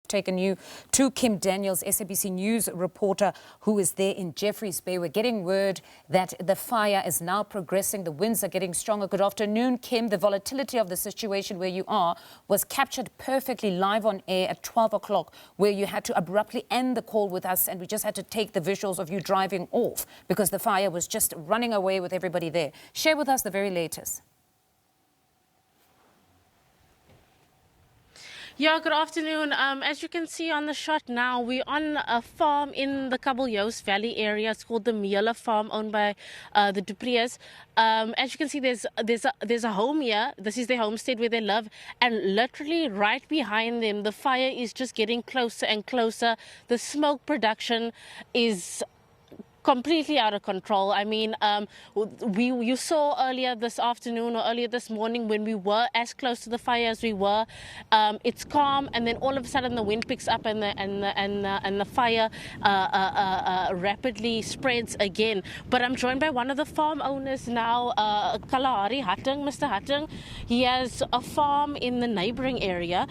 taken you to Kim Daniels, SABC News reporter who is there in Jeffreys Bay. We're getting word that the fire is now progressing. The winds are getting stronger. Good afternoon, Kim. The volatility of the situation where you are was captured perfectly live on air at 12 o'clock, where you had to abruptly end the call with us and we just had to take the visuals of you driving off because the fire was just running away with everybody there. Share with us the very latest. Yeah, good afternoon. As you can see on the shot now, we're on a farm in the Kabeljous Valley area. It's called the Miele Farm, owned by the Dupreas. As you can see, there's a home here. This is their homestead where they live, and literally right behind them, the fire is just getting closer and closer. The smoke production is completely out of control. I mean, you saw earlier this afternoon or earlier this morning when we were as close to the fire as we were. It's calm, and then all of a sudden the wind picks up and the fire rapidly spreads again. But I'm joined by one of the farm owners now, Kalahari Hatting, Mr. Hatting. He has a farm in the neighboring area.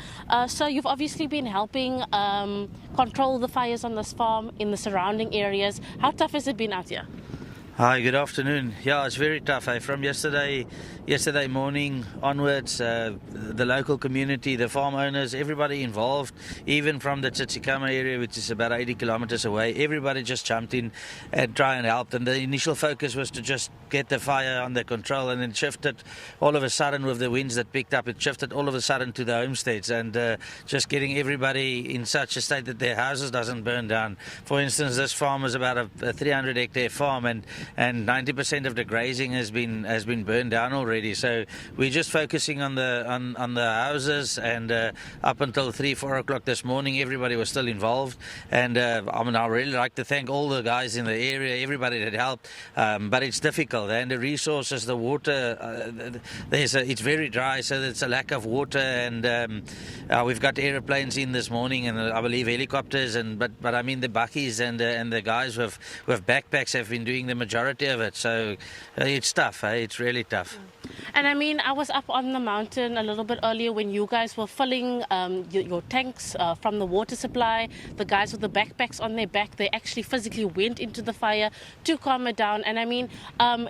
So you've obviously been helping control the fires on this farm in the surrounding areas. How tough has it been out here? Hi, good afternoon. Yeah, it's very tough. From yesterday morning onwards, the local community, the farm owners, everybody involved, even from the Tsitsikamma area, which is about 80 kilometers away, everybody just jumped in and try and helped. And the initial focus was to just get the fire under control, and then shifted all of a sudden with the winds that picked up, it shifted all of a sudden to the homesteads, and just getting everybody in such a state that their houses doesn't burn down. For instance, this farm is about a 300 hectare farm, and 90% of the grazing has been burned down already. So we're just focusing on the houses, and up until 3-4 o'clock this morning, everybody was still involved. And I really like to thank all the guys in the area, everybody that helped. But it's difficult, and the resources, the water, it's very dry, so there's a lack of water. And we've got aeroplanes in this morning, and I believe helicopters. But I mean the bakkies and the guys with backpacks have been doing the majority of it, so it's tough. It's really tough. And I mean, I was up on the mountain a little bit earlier when you guys were filling your tanks from the water supply. The guys with the backpacks on their back, they actually physically went into the fire to calm it down. And I mean,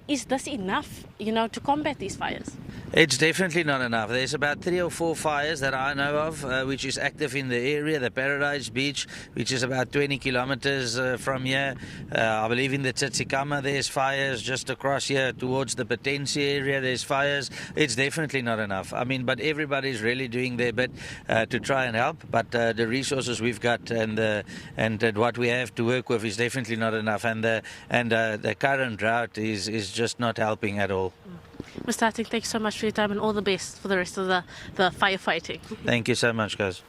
is this enough, to combat these fires? It's definitely not enough. There's about 3 or 4 fires that I know of, which is active in the area. The Paradise Beach, which is about 20 kilometers from here. I believe in the Tsitsikamma there's fires. Just across here towards the Potensi area there's fires. It's definitely not enough. I mean, but everybody's really doing their bit to try and help. But the resources we've got and what we have to work with is definitely not enough. And the current drought is just not helping at all. Mr. Hatting, thanks so much for your time, and all the best for the rest of the firefighting. Thank you so much, guys.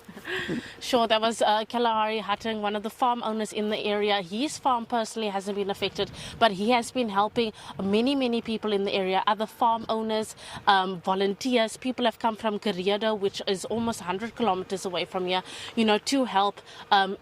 Sure, that was Kalahari Hatting, one of the farm owners in the area. His farm personally hasn't been affected, but he has been helping many people in the area, other farm owners, volunteers. People have come from Kabeljous, which is almost 100 kilometers away from here, to help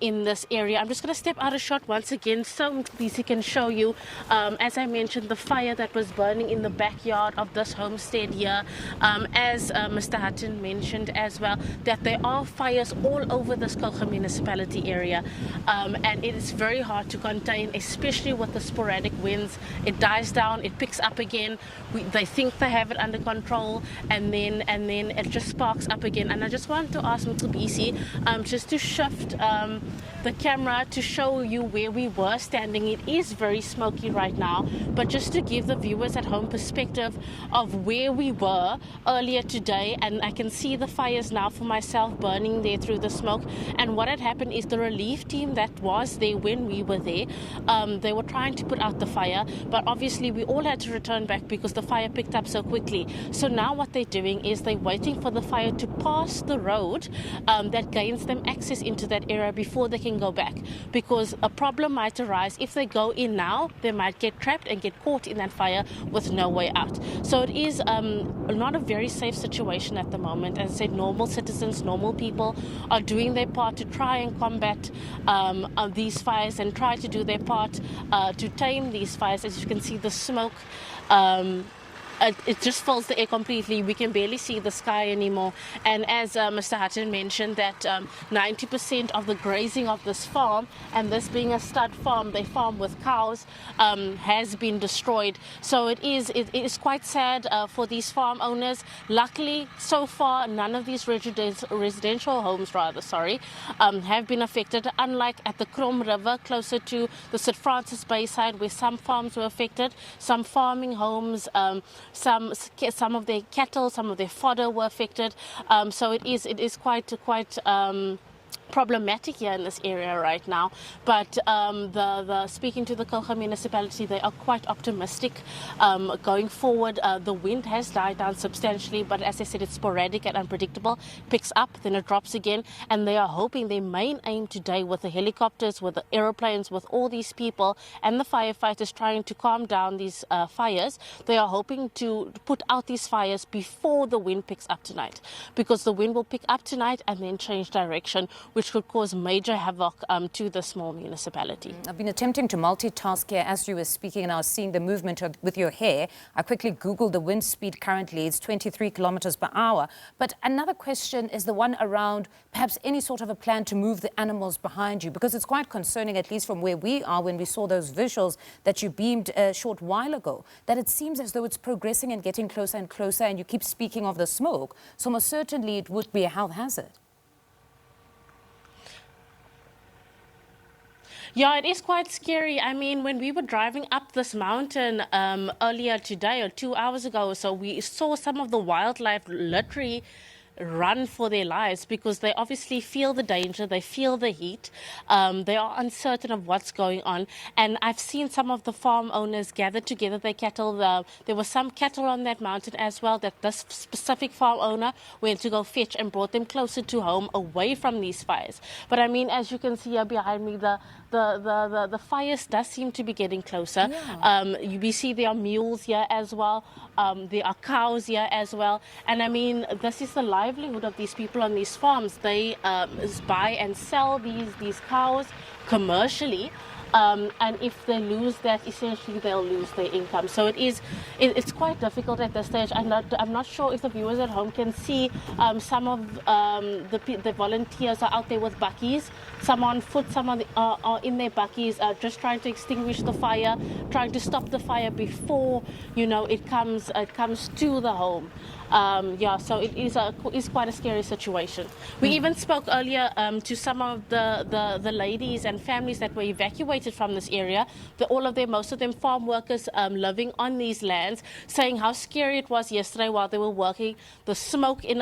in this area. I'm just going to step out of shot once again so BC can show you, as I mentioned, the fire that was burning in the backyard of this homestead here. As Mr. Hatting mentioned as well, that there are fires all over this Kouga municipality area, and it is very hard to contain, especially with the sporadic winds. It dies down, it picks up again. They think they have it under control, and then it just sparks up again. And I just want to ask Mr. BC just to shift the camera to show you where we were standing. It is very smoky right now, but just to give the viewers at home perspective of where we were earlier today, and I can see the fires now for myself burning there through the smoke. And what had happened is the relief team that was there when we were there, they were trying to put out the fire, but obviously we all had to return back because the fire picked up so quickly. So now what they're doing is they're waiting for the fire to pass the road that gains them access into that area before they can go back, because a problem might arise. If they go in now, they might get trapped and get caught in that fire with no way out. So it is not a very safe situation at the moment. As I said, normal citizens, normal people are doing their part to try and combat these fires and try to do their part to tame these fires. As you can see, the smoke it just fills the air completely. We can barely see the sky anymore. And as Mr. Hutton mentioned, that 90% of the grazing of this farm, and this being a stud farm, they farm with cows, has been destroyed. So it is quite sad for these farm owners. Luckily, so far, none of these residential homes, have been affected, unlike at the Krom River, closer to the St. Francis Bayside, where some farms were affected, some farming homes, some of their cattle, some of their fodder were affected. So it is quite problematic here in this area right now, but speaking to the Kouga municipality, they are quite optimistic going forward. The wind has died down substantially, but as I said, it's sporadic and unpredictable. Picks up, then it drops again, and they are hoping their main aim today, with the helicopters, with the aeroplanes, with all these people and the firefighters trying to calm down these fires, they are hoping to put out these fires before the wind picks up tonight, because the wind will pick up tonight and then change direction, which could cause major havoc to the small municipality. I've been attempting to multitask here as you were speaking, and I was seeing the movement with your hair. I quickly Googled the wind speed currently. It's 23 kilometers per hour. But another question is the one around perhaps any sort of a plan to move the animals behind you, because it's quite concerning, at least from where we are, when we saw those visuals that you beamed a short while ago, that it seems as though it's progressing and getting closer and closer, and you keep speaking of the smoke. So most certainly it would be a health hazard. Yeah, it is quite scary. I mean, when we were driving up this mountain earlier today, or 2 hours ago or so, we saw some of the wildlife literally run for their lives, because they obviously feel the danger, they feel the heat, they are uncertain of what's going on. And I've seen some of the farm owners gather together their cattle. There were some cattle on that mountain as well that this specific farm owner went to go fetch and brought them closer to home, away from these fires. But I mean, as you can see here behind me, the fires does seem to be getting closer. Yeah. We see there are mules here as well. There are cows here as well. And I mean, this is the livelihood of these people on these farms. They buy and sell these cows commercially. And if they lose that, essentially they'll lose their income. So it's quite difficult at this stage. I'm not sure if the viewers at home can see some of the volunteers are out there with buckies, some on foot, some are in their buckies, just trying to extinguish the fire, trying to stop the fire before it comes to the home. Yeah, so it is quite a scary situation. We even spoke earlier to some of the ladies and families that were evacuated from this area. Most of them farm workers living on these lands, saying how scary it was yesterday while they were working. The smoke in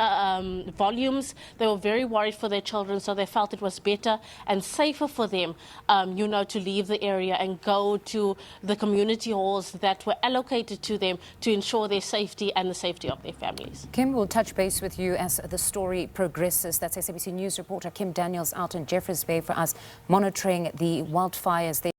volumes. They were very worried for their children, so they felt it was better and safer for them, to leave the area and go to the community halls that were allocated to them to ensure their safety and the safety of their families. Kim, we'll touch base with you as the story progresses. That's SABC News reporter Kim Daniels out in Jeffreys Bay for us, monitoring the wildfires there.